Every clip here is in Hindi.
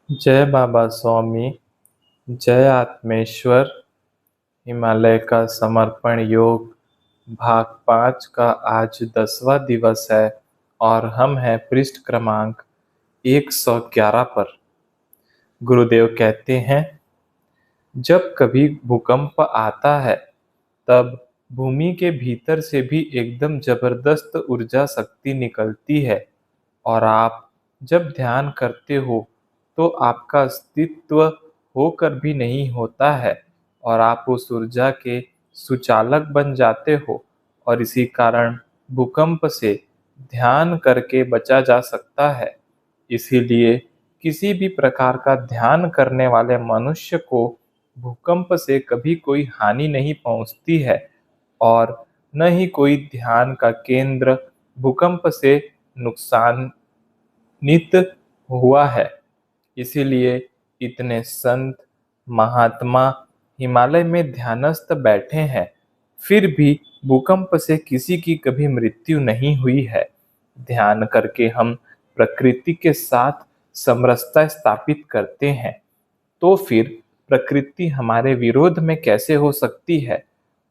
जय बाबा स्वामी, जय आत्मेश्वर। हिमालय का समर्पण योग भाग 5 का आज 10वां दिवस है और हम हैं पृष्ठ क्रमांक 111 पर। गुरुदेव कहते हैं, जब कभी भूकंप आता है तब भूमि के भीतर से भी एकदम जबरदस्त ऊर्जा शक्ति निकलती है और आप जब ध्यान करते हो तो आपका अस्तित्व होकर भी नहीं होता है और आप उस ऊर्जा के सुचालक बन जाते हो। और इसी कारण भूकंप से ध्यान करके बचा जा सकता है। इसीलिए किसी भी प्रकार का ध्यान करने वाले मनुष्य को भूकंप से कभी कोई हानि नहीं पहुंचती है और न ही कोई ध्यान का केंद्र भूकंप से नुकसानित हुआ है। इसीलिए इतने संत महात्मा हिमालय में ध्यानस्थ बैठे हैं, फिर भी भूकंप से किसी की कभी मृत्यु नहीं हुई है। ध्यान करके हम प्रकृति के साथ समरसता स्थापित करते हैं, तो फिर प्रकृति हमारे विरोध में कैसे हो सकती है?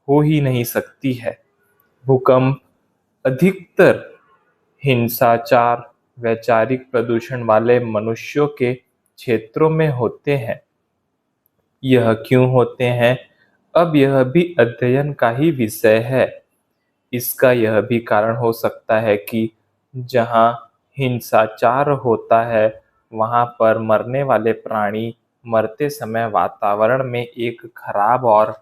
हो ही नहीं सकती है। भूकंप अधिकतर हिंसाचार, वैचारिक प्रदूषण वाले मनुष्यों के क्षेत्रों में होते हैं। यह क्यों होते हैं, अब यह भी अध्ययन का ही विषय है। इसका यह भी कारण हो सकता है कि जहाँ हिंसाचार होता है वहाँ पर मरने वाले प्राणी मरते समय वातावरण में एक खराब और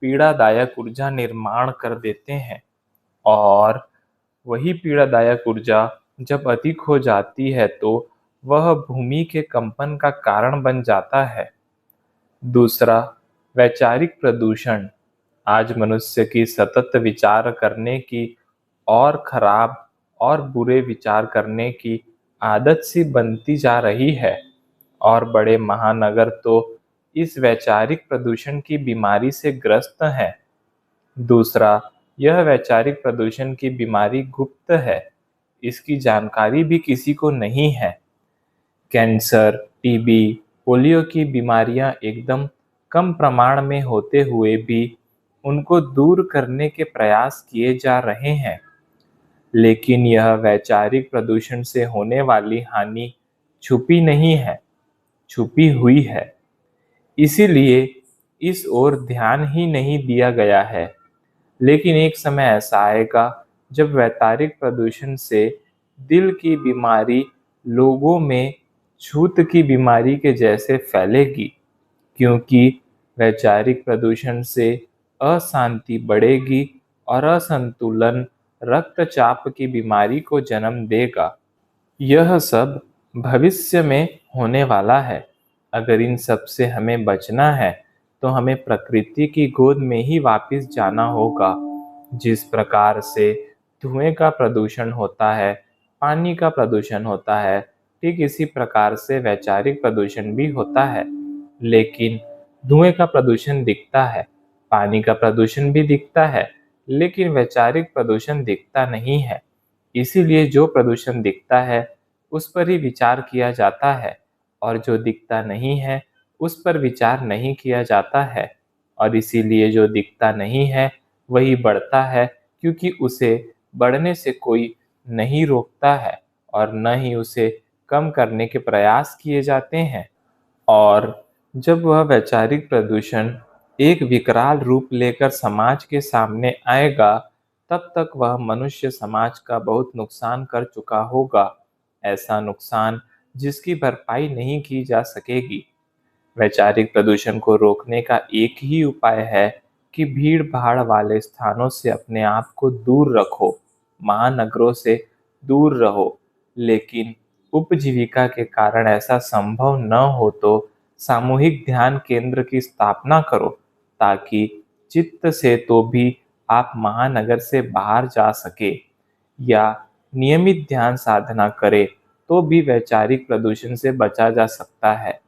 पीड़ादायक ऊर्जा निर्माण कर देते हैं और वही पीड़ादायक ऊर्जा जब अधिक हो जाती है तो वह भूमि के कंपन का कारण बन जाता है। दूसरा, वैचारिक प्रदूषण। आज मनुष्य की सतत विचार करने की और खराब और बुरे विचार करने की आदत सी बनती जा रही है और बड़े महानगर तो इस वैचारिक प्रदूषण की बीमारी से ग्रस्त हैं। दूसरा, यह वैचारिक प्रदूषण की बीमारी गुप्त है, इसकी जानकारी भी किसी को नहीं है। कैंसर, टीबी, पोलियो की बीमारियां एकदम कम प्रमाण में होते हुए भी उनको दूर करने के प्रयास किए जा रहे हैं, लेकिन यह वैचारिक प्रदूषण से होने वाली हानि छुपी नहीं है, छुपी हुई है। इसीलिए इस ओर ध्यान ही नहीं दिया गया है। लेकिन एक समय ऐसा आएगा जब वैचारिक प्रदूषण से दिल की बीमारी लोगों में छूत की बीमारी के जैसे फैलेगी, क्योंकि वैचारिक प्रदूषण से अशांति बढ़ेगी और असंतुलन रक्तचाप की बीमारी को जन्म देगा। यह सब भविष्य में होने वाला है। अगर इन सब से हमें बचना है तो हमें प्रकृति की गोद में ही वापस जाना होगा। जिस प्रकार से धुएं का प्रदूषण होता है, पानी का प्रदूषण होता है, ठीक इसी प्रकार से वैचारिक प्रदूषण भी होता है। लेकिन धुएं का प्रदूषण दिखता है, पानी का प्रदूषण भी दिखता है, लेकिन वैचारिक प्रदूषण दिखता नहीं है। इसीलिए जो प्रदूषण दिखता है उस पर ही विचार किया जाता है और जो दिखता नहीं है उस पर विचार नहीं किया जाता है। और इसीलिए जो दिखता नहीं है वही बढ़ता है, क्योंकि उसे बढ़ने से कोई नहीं रोकता है और न ही उसे कम करने के प्रयास किए जाते हैं। और जब वह वैचारिक प्रदूषण एक विकराल रूप लेकर समाज के सामने आएगा, तब तक वह मनुष्य समाज का बहुत नुकसान कर चुका होगा, ऐसा नुकसान जिसकी भरपाई नहीं की जा सकेगी। वैचारिक प्रदूषण को रोकने का एक ही उपाय है कि भीड़ भाड़ वाले स्थानों से अपने आप को दूर रखो, महानगरों से दूर रहो। लेकिन उपजीविका के कारण ऐसा संभव न हो तो सामूहिक ध्यान केंद्र की स्थापना करो, ताकि चित्त से तो भी आप महानगर से बाहर जा सके, या नियमित ध्यान साधना करें तो भी वैचारिक प्रदूषण से बचा जा सकता है।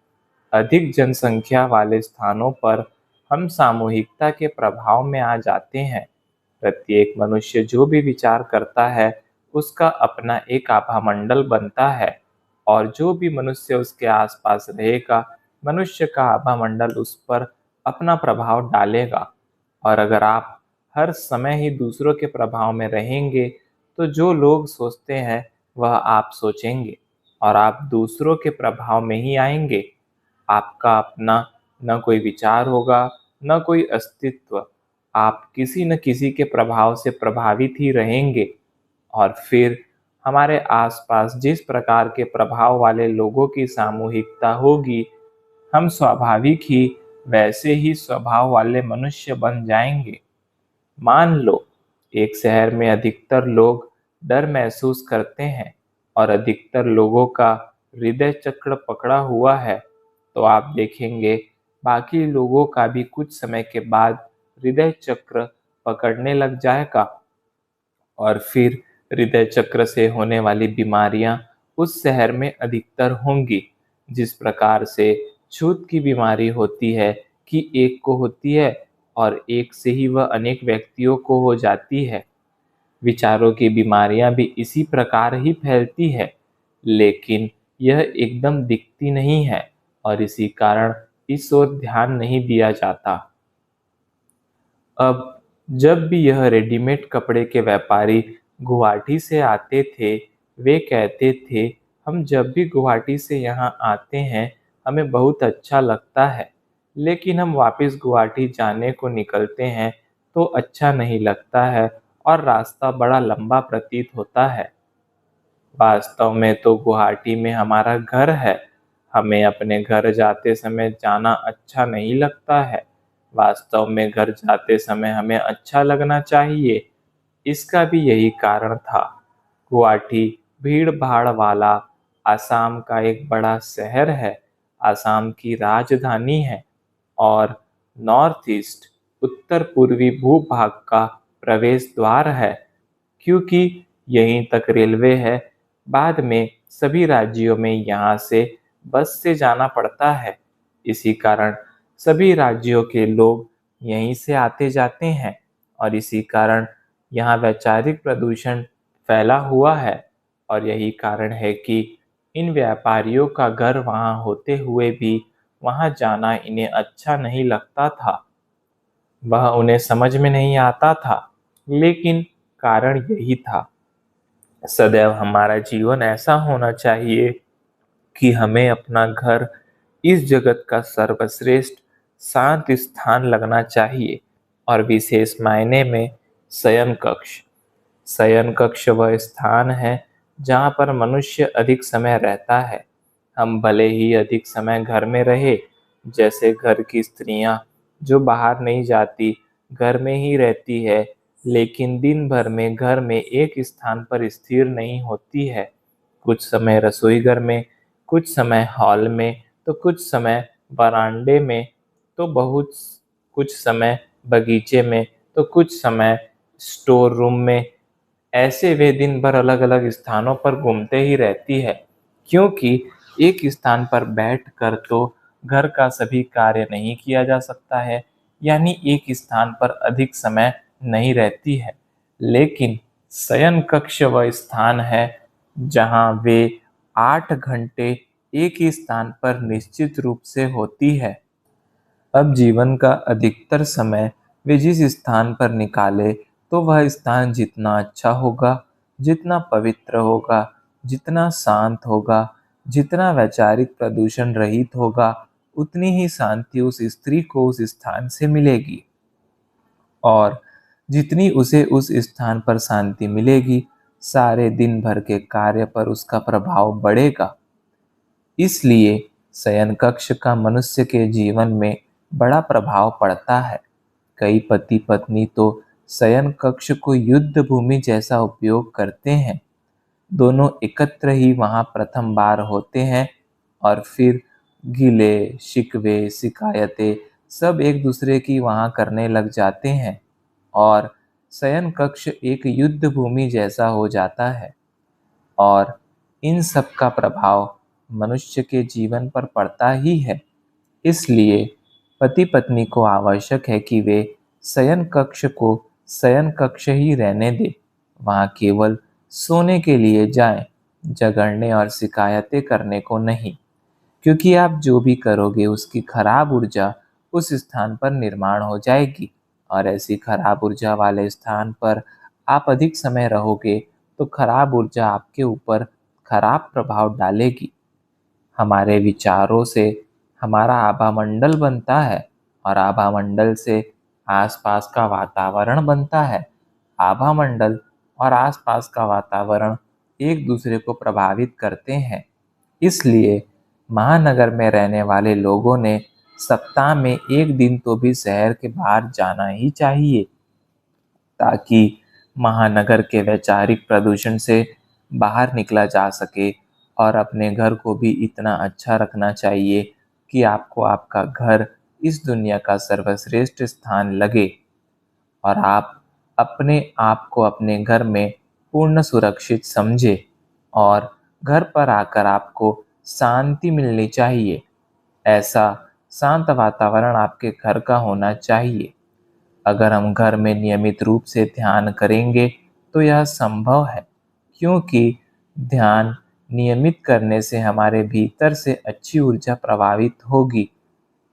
अधिक जनसंख्या वाले स्थानों पर हम सामूहिकता के प्रभाव में आ जाते हैं। प्रत्येक मनुष्य जो भी विचार करता है उसका अपना एक आभामंडल बनता है और जो भी मनुष्य उसके आसपास रहेगा, मनुष्य का आभामंडल उस पर अपना प्रभाव डालेगा। और अगर आप हर समय ही दूसरों के प्रभाव में रहेंगे, तो जो लोग सोचते हैं वह आप सोचेंगे और आप दूसरों के प्रभाव में ही आएंगे। आपका अपना न कोई विचार होगा, न कोई अस्तित्व। आप किसी न किसी के प्रभाव से प्रभावित ही रहेंगे। और फिर हमारे आसपास जिस प्रकार के प्रभाव वाले लोगों की सामूहिकता होगी, हम स्वाभाविक ही वैसे ही स्वभाव वाले मनुष्य बन जाएंगे। मान लो एक शहर में अधिकतर लोग डर महसूस करते हैं और अधिकतर लोगों का हृदय चक्र पकड़ा हुआ है, तो आप देखेंगे बाकी लोगों का भी कुछ समय के बाद हृदय चक्र पकड़ने लग जाएगा। और फिर हृदय चक्र से होने वाली बीमारियां उस शहर में अधिकतर होंगी। जिस प्रकार से छूत की बीमारी होती है कि एक को होती है और एक से ही वह अनेक व्यक्तियों को हो जाती है। विचारों की बीमारियां भी इसी प्रकार ही फैलती है, लेकिन यह एकदम दिखती नहीं है और इसी कारण इस ओर ध्यान नहीं दिया जाता। अब जब भी यह रेडीमेड कपड़े के व्यापारी गुवाहाटी से आते थे, वे कहते थे, हम जब भी गुवाहाटी से यहाँ आते हैं हमें बहुत अच्छा लगता है, लेकिन हम वापस गुवाहाटी जाने को निकलते हैं तो अच्छा नहीं लगता है और रास्ता बड़ा लंबा प्रतीत होता है। वास्तव में तो गुवाहाटी में हमारा घर है। हमें अपने घर जाते समय जाना अच्छा नहीं लगता है। वास्तव में घर जाते समय हमें अच्छा लगना चाहिए। इसका भी यही कारण था। गुवाहाटी भीड़ भाड़ वाला आसाम का एक बड़ा शहर है, आसाम की राजधानी है और नॉर्थ ईस्ट उत्तर पूर्वी भूभाग का प्रवेश द्वार है। क्योंकि यहीं तक रेलवे है, बाद में सभी राज्यों में यहाँ से बस से जाना पड़ता है। इसी कारण सभी राज्यों के लोग यहीं से आते जाते हैं और इसी कारण यहाँ वैचारिक प्रदूषण फैला हुआ है। और यही कारण है कि इन व्यापारियों का घर वहाँ होते हुए भी वहाँ जाना इन्हें अच्छा नहीं लगता था। वह उन्हें समझ में नहीं आता था, लेकिन कारण यही था। सदैव हमारा जीवन ऐसा होना चाहिए कि हमें अपना घर इस जगत का सर्वश्रेष्ठ शांत स्थान लगना चाहिए। और विशेष मायने में शयन कक्ष। शयन कक्ष वह स्थान है जहाँ पर मनुष्य अधिक समय रहता है। हम भले ही अधिक समय घर में रहे, जैसे घर की स्त्रियां जो बाहर नहीं जाती, घर में ही रहती है, लेकिन दिन भर में घर में एक स्थान पर स्थिर नहीं होती है। कुछ समय रसोई घर में, कुछ समय हॉल में, तो कुछ समय बरामदे में, तो बहुत कुछ समय बगीचे में, तो कुछ समय स्टोर रूम में। ऐसे वे दिन भर अलग अलग स्थानों पर घूमते ही रहती है, क्योंकि एक स्थान पर बैठकर तो घर का सभी कार्य नहीं किया जा सकता है, यानी एक स्थान पर अधिक समय नहीं रहती है। लेकिन शयन कक्ष वह स्थान है जहाँ वे 8 घंटे एक ही स्थान पर निश्चित रूप से होती है। अब जीवन का अधिकतर समय वे जिस स्थान पर निकाले, तो वह स्थान जितना अच्छा होगा, जितना पवित्र होगा, जितना शांत होगा, जितना वैचारिक प्रदूषण रहित होगा, उतनी ही शांति उस स्त्री को उस स्थान से मिलेगी। और जितनी उसे उस स्थान पर शांति मिलेगी, सारे दिन भर के कार्य पर उसका प्रभाव बढ़ेगा। इसलिए शयन कक्ष का मनुष्य के जीवन में बड़ा प्रभाव पड़ता है। कई पति पत्नी तो शयन कक्ष को युद्ध भूमि जैसा उपयोग करते हैं। दोनों एकत्र ही वहां प्रथम बार होते हैं और फिर गिले शिकवे शिकायतें सब एक दूसरे की वहां करने लग जाते हैं और शयन कक्ष एक युद्ध भूमि जैसा हो जाता है। और इन सब का प्रभाव मनुष्य के जीवन पर पड़ता ही है। इसलिए पति पत्नी को आवश्यक है कि वे शयन कक्ष को शयन कक्ष ही रहने दें, वहाँ केवल सोने के लिए जाएं, झगड़ने और शिकायतें करने को नहीं, क्योंकि आप जो भी करोगे उसकी खराब ऊर्जा उस स्थान पर निर्माण हो जाएगी, और ऐसी खराब ऊर्जा वाले स्थान पर आप अधिक समय रहोगे तो खराब ऊर्जा आपके ऊपर खराब प्रभाव डालेगी। हमारे विचारों से हमारा आभामंडल बनता है, और आभामंडल से आसपास का वातावरण बनता है। आभामंडल और आसपास का वातावरण एक दूसरे को प्रभावित करते हैं। इसलिए महानगर में रहने वाले लोगों ने सप्ताह में एक दिन तो भी शहर के बाहर जाना ही चाहिए, ताकि महानगर के वैचारिक प्रदूषण से बाहर निकला जा सके। और अपने घर को भी इतना अच्छा रखना चाहिए कि आपको आपका घर इस दुनिया का सर्वश्रेष्ठ स्थान लगे, और आप अपने आप को अपने घर में पूर्ण सुरक्षित समझे, और घर पर आकर आपको शांति मिलनी चाहिए। ऐसा शांत वातावरण आपके घर का होना चाहिए। अगर हम घर में नियमित रूप से ध्यान करेंगे तो यह संभव है, क्योंकि ध्यान नियमित करने से हमारे भीतर से अच्छी ऊर्जा प्रभावित होगी,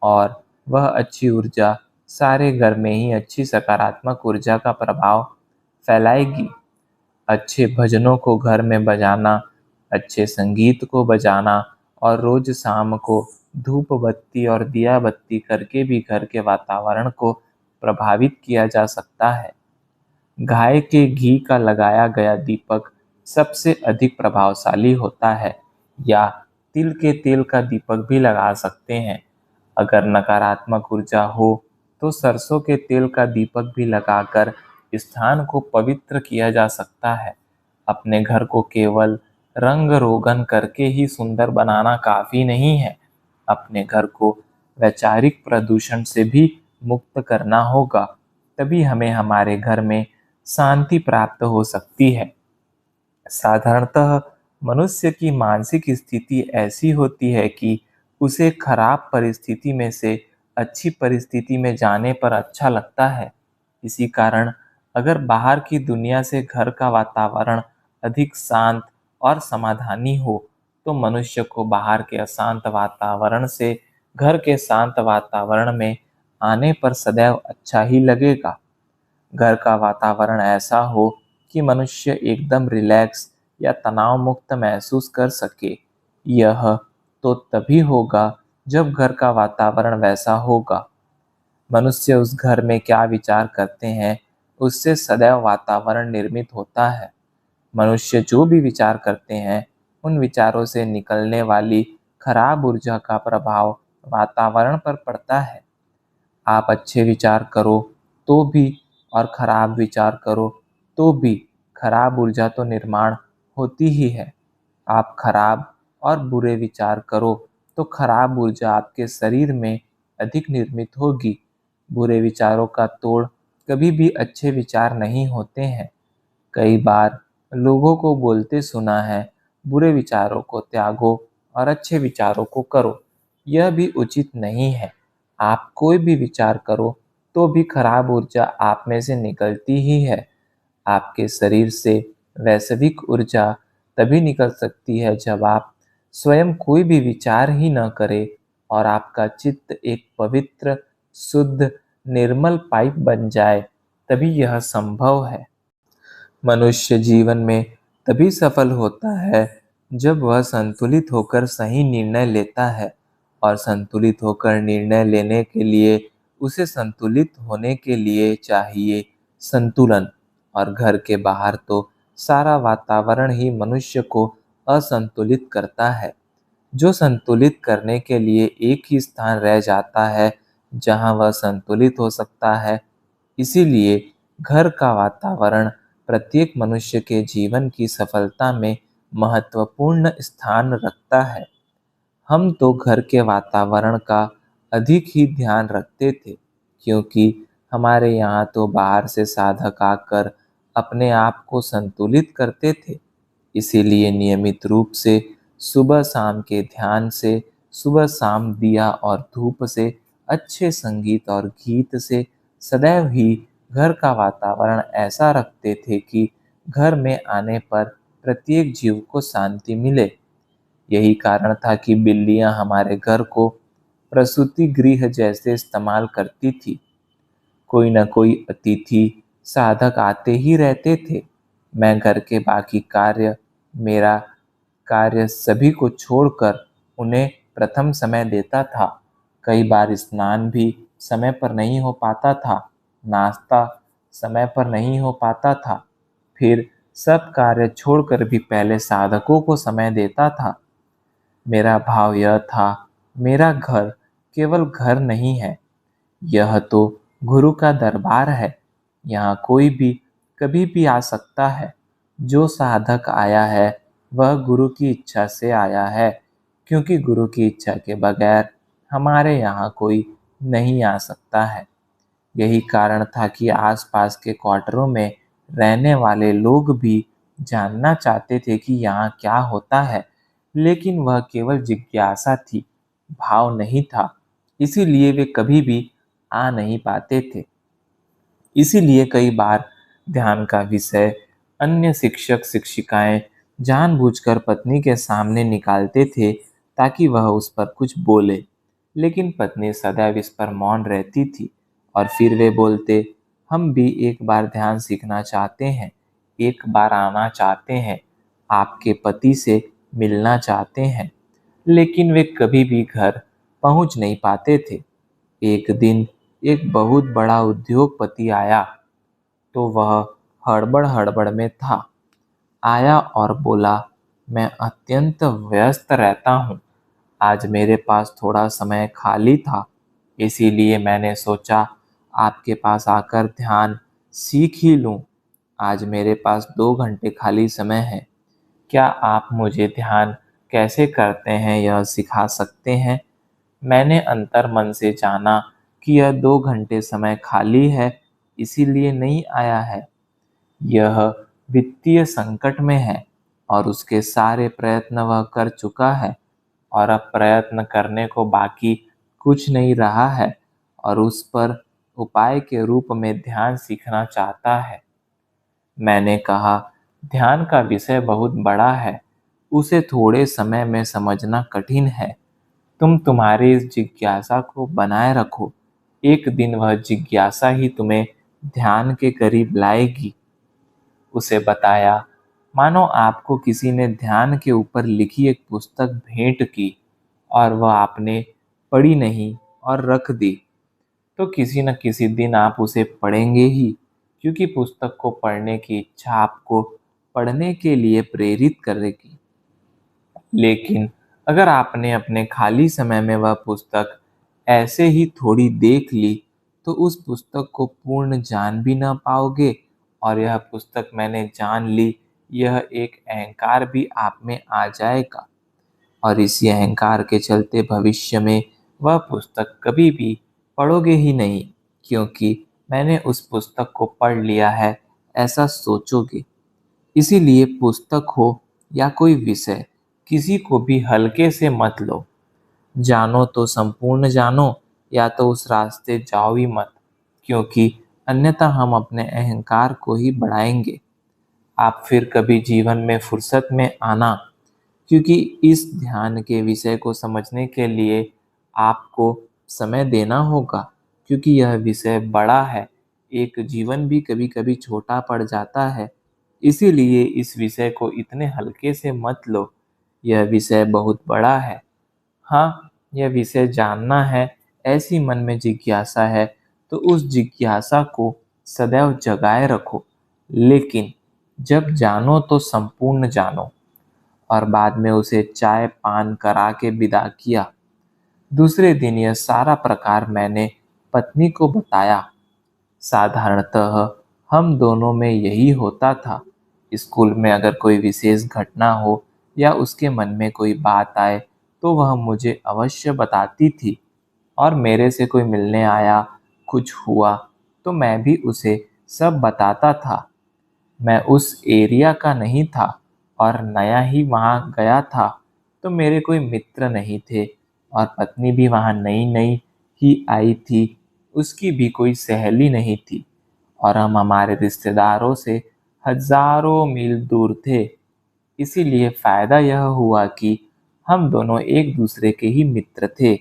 और वह अच्छी ऊर्जा सारे घर में ही अच्छी सकारात्मक ऊर्जा का प्रभाव फैलाएगी। अच्छे भजनों को घर में बजाना, अच्छे संगीत को बजाना, और रोज शाम को धूप बत्ती और दिया बत्ती करके भी घर के वातावरण को प्रभावित किया जा सकता है। गाय के घी का लगाया गया दीपक सबसे अधिक प्रभावशाली होता है, या तिल के तेल का दीपक भी लगा सकते हैं। अगर नकारात्मक ऊर्जा हो तो सरसों के तेल का दीपक भी लगाकर स्थान को पवित्र किया जा सकता है। अपने घर को केवल रंग रोगन करके ही सुंदर बनाना काफी नहीं है। अपने घर को वैचारिक प्रदूषण से भी मुक्त करना होगा, तभी हमें हमारे घर में शांति प्राप्त हो सकती है। साधारणतः मनुष्य की मानसिक स्थिति ऐसी होती है कि उसे खराब परिस्थिति में से अच्छी परिस्थिति में जाने पर अच्छा लगता है। इसी कारण अगर बाहर की दुनिया से घर का वातावरण अधिक शांत और समाधानी हो, तो मनुष्य को बाहर के अशांत वातावरण से घर के शांत वातावरण में आने पर सदैव अच्छा ही लगेगा। घर का वातावरण ऐसा हो कि मनुष्य एकदम रिलैक्स या तनाव मुक्त महसूस कर सके। यह तो तभी होगा जब घर का वातावरण वैसा होगा। मनुष्य उस घर में क्या विचार करते हैं, उससे सदैव वातावरण निर्मित होता है। मनुष्य जो भी विचार करते हैं, उन विचारों से निकलने वाली खराब ऊर्जा का प्रभाव वातावरण पर पड़ता है। आप अच्छे विचार करो तो भी, और खराब विचार करो तो भी, खराब ऊर्जा तो निर्माण होती ही है। आप खराब और बुरे विचार करो तो खराब ऊर्जा आपके शरीर में अधिक निर्मित होगी। बुरे विचारों का तोड़ कभी भी अच्छे विचार नहीं होते हैं। कई बार लोगों को बोलते सुना है, बुरे विचारों को त्यागो और अच्छे विचारों को करो। यह भी उचित नहीं है। आप कोई भी विचार करो तो भी खराब ऊर्जा आप में से निकलती ही है। आपके शरीर से वैश्विक ऊर्जा तभी निकल सकती है जब आप स्वयं कोई भी विचार ही न करें, और आपका चित्त एक पवित्र, शुद्ध, निर्मल पाइप बन जाए, तभी यह संभव है। मनुष्य जीवन में तभी सफल होता है जब वह संतुलित होकर सही निर्णय लेता है, और संतुलित होकर निर्णय लेने के लिए उसे संतुलित होने के लिए चाहिए संतुलन। और घर के बाहर तो सारा वातावरण ही मनुष्य को असंतुलित करता है। जो संतुलित करने के लिए एक ही स्थान रह जाता है जहां वह संतुलित हो सकता है। इसीलिए घर का वातावरण प्रत्येक मनुष्य के जीवन की सफलता में महत्वपूर्ण स्थान रखता है। हम तो घर के वातावरण का अधिक ही ध्यान रखते थे, क्योंकि हमारे यहाँ तो बाहर से साधक आकर अपने आप को संतुलित करते थे। इसीलिए नियमित रूप से सुबह शाम के ध्यान से, सुबह शाम दिया और धूप से, अच्छे संगीत और गीत से सदैव ही घर का वातावरण ऐसा रखते थे कि घर में आने पर प्रत्येक जीव को शांति मिले। यही कारण था कि बिल्लियां हमारे घर को प्रसूति गृह जैसे इस्तेमाल करती थी। कोई न कोई अतिथि साधक आते ही रहते थे। मैं घर के बाकी कार्य, मेरा कार्य सभी को छोड़कर उन्हें प्रथम समय देता था। कई बार स्नान भी समय पर नहीं हो पाता था, नाश्ता समय पर नहीं हो पाता था। फिर सब कार्य छोड़कर भी पहले साधकों को समय देता था। मेरा भाव यह था, मेरा घर केवल घर नहीं है, यह तो गुरु का दरबार है। यहाँ कोई भी कभी भी आ सकता है। जो साधक आया है वह गुरु की इच्छा से आया है, क्योंकि गुरु की इच्छा के बगैर हमारे यहाँ कोई नहीं आ सकता है। यही कारण था कि आसपास के क्वार्टरों में रहने वाले लोग भी जानना चाहते थे कि यहाँ क्या होता है, लेकिन वह केवल जिज्ञासा थी, भाव नहीं था। इसीलिए वे कभी भी आ नहीं पाते थे। इसीलिए कई बार ध्यान का विषय अन्य शिक्षक शिक्षिकाएं जानबूझकर पत्नी के सामने निकालते थे ताकि वह उस पर कुछ बोले, लेकिन पत्नी सदैव इस पर मौन रहती थी। और फिर वे बोलते, हम भी एक बार ध्यान सीखना चाहते हैं, एक बार आना चाहते हैं, आपके पति से मिलना चाहते हैं। लेकिन वे कभी भी घर पहुंच नहीं पाते थे। एक दिन एक बहुत बड़ा उद्योगपति आया तो वह हड़बड़ हड़बड़ में था। आया और बोला, मैं अत्यंत व्यस्त रहता हूँ, आज मेरे पास थोड़ा समय खाली था, इसीलिए मैंने सोचा आपके पास आकर ध्यान सीख ही लूँ। आज मेरे पास 2 घंटे खाली समय है। क्या आप मुझे ध्यान कैसे करते हैं यह सिखा सकते हैं? मैंने अंतर मन से जाना कि यह 2 घंटे समय खाली है, इसीलिए नहीं आया है। यह वित्तीय संकट में है और उसके सारे प्रयत्न वह कर चुका है और अब प्रयत्न करने को बाकी कुछ नहीं रहा है और उस पर उपाय के रूप में ध्यान सीखना चाहता है। मैंने कहा, ध्यान का विषय बहुत बड़ा है, उसे थोड़े समय में समझना कठिन है। तुम तुम्हारी इस जिज्ञासा को बनाए रखो, एक दिन वह जिज्ञासा ही तुम्हें ध्यान के करीब लाएगी। उसे बताया, मानो आपको किसी ने ध्यान के ऊपर लिखी एक पुस्तक भेंट की और वह आपने पढ़ी नहीं और रख दी, तो किसी न किसी दिन आप उसे पढ़ेंगे ही, क्योंकि पुस्तक को पढ़ने की इच्छा आपको पढ़ने के लिए प्रेरित करेगी। लेकिन अगर आपने अपने खाली समय में वह पुस्तक ऐसे ही थोड़ी देख ली, तो उस पुस्तक को पूर्ण जान भी ना पाओगे और यह पुस्तक मैंने जान ली, यह एक अहंकार भी आप में आ जाएगा और इसी अहंकार के चलते भविष्य में वह पुस्तक कभी भी पढ़ोगे ही नहीं, क्योंकि मैंने उस पुस्तक को पढ़ लिया है ऐसा सोचोगे। इसीलिए पुस्तक हो या कोई विषय, किसी को भी हल्के से मत लो। जानो तो संपूर्ण जानो, या तो उस रास्ते जाओ ही मत, क्योंकि अन्यथा हम अपने अहंकार को ही बढ़ाएंगे। आप फिर कभी जीवन में फुर्सत में आना, क्योंकि इस ध्यान के विषय को समझने के लिए आपको समय देना होगा, क्योंकि यह विषय बड़ा है। एक जीवन भी कभी कभी छोटा पड़ जाता है, इसीलिए इस विषय को इतने हल्के से मत लो। यह विषय बहुत बड़ा है। हाँ, यह विषय जानना है, ऐसी मन में जिज्ञासा है तो उस जिज्ञासा को सदैव जगाए रखो, लेकिन जब जानो तो संपूर्ण जानो। और बाद में उसे चाय पान करा के विदा किया। दूसरे दिन यह सारा प्रकार मैंने पत्नी को बताया। साधारणतः हम दोनों में यही होता था। स्कूल में अगर कोई विशेष घटना हो या उसके मन में कोई बात आए तो वह मुझे अवश्य बताती थी, और मेरे से कोई मिलने आया, कुछ हुआ तो मैं भी उसे सब बताता था। मैं उस एरिया का नहीं था और नया ही वहाँ गया था, तो मेरे कोई मित्र नहीं थे और पत्नी भी वहाँ नई नई ही आई थी, उसकी भी कोई सहेली नहीं थी और हम हमारे रिश्तेदारों से हजारों मील दूर थे। इसीलिए फायदा यह हुआ कि हम दोनों एक दूसरे के ही मित्र थे।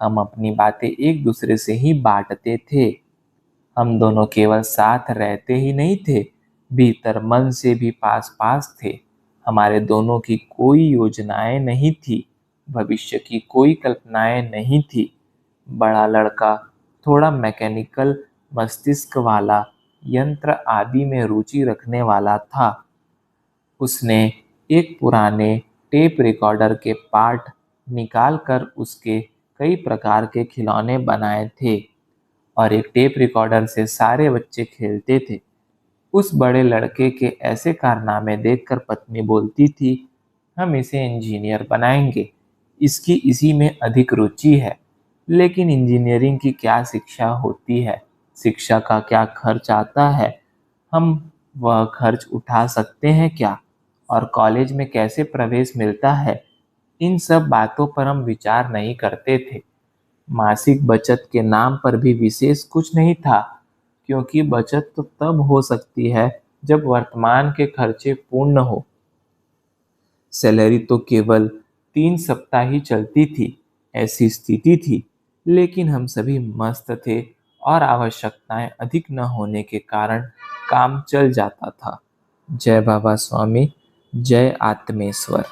हम अपनी बातें एक दूसरे से ही बांटते थे। हम दोनों केवल साथ रहते ही नहीं थे, भीतर मन से भी पास पास थे। हमारे दोनों की कोई योजनाएं नहीं थी, भविष्य की कोई कल्पनाएं नहीं थी। बड़ा लड़का थोड़ा मैकेनिकल मस्तिष्क वाला, यंत्र आदि में रुचि रखने वाला था। उसने एक पुराने टेप रिकॉर्डर के पार्ट निकाल कर उसके कई प्रकार के खिलौने बनाए थे और एक टेप रिकॉर्डर से सारे बच्चे खेलते थे। उस बड़े लड़के के ऐसे कारनामे देखकर पत्नी बोलती थी, हम इसे इंजीनियर बनाएंगे, इसकी इसी में अधिक रुचि है। लेकिन इंजीनियरिंग की क्या शिक्षा होती है, शिक्षा का क्या खर्च आता है, हम वह खर्च उठा सकते हैं क्या, और कॉलेज में कैसे प्रवेश मिलता है, इन सब बातों पर हम विचार नहीं करते थे। मासिक बचत के नाम पर भी विशेष कुछ नहीं था, क्योंकि बचत तो तब हो सकती है जब वर्तमान के खर्चे पूर्ण हो। सैलरी तो केवल 3 सप्ताह ही चलती थी, ऐसी स्थिति थी। लेकिन हम सभी मस्त थे और आवश्यकताएं अधिक न होने के कारण काम चल जाता था। जय बाबा स्वामी, जय आत्मेश्वर।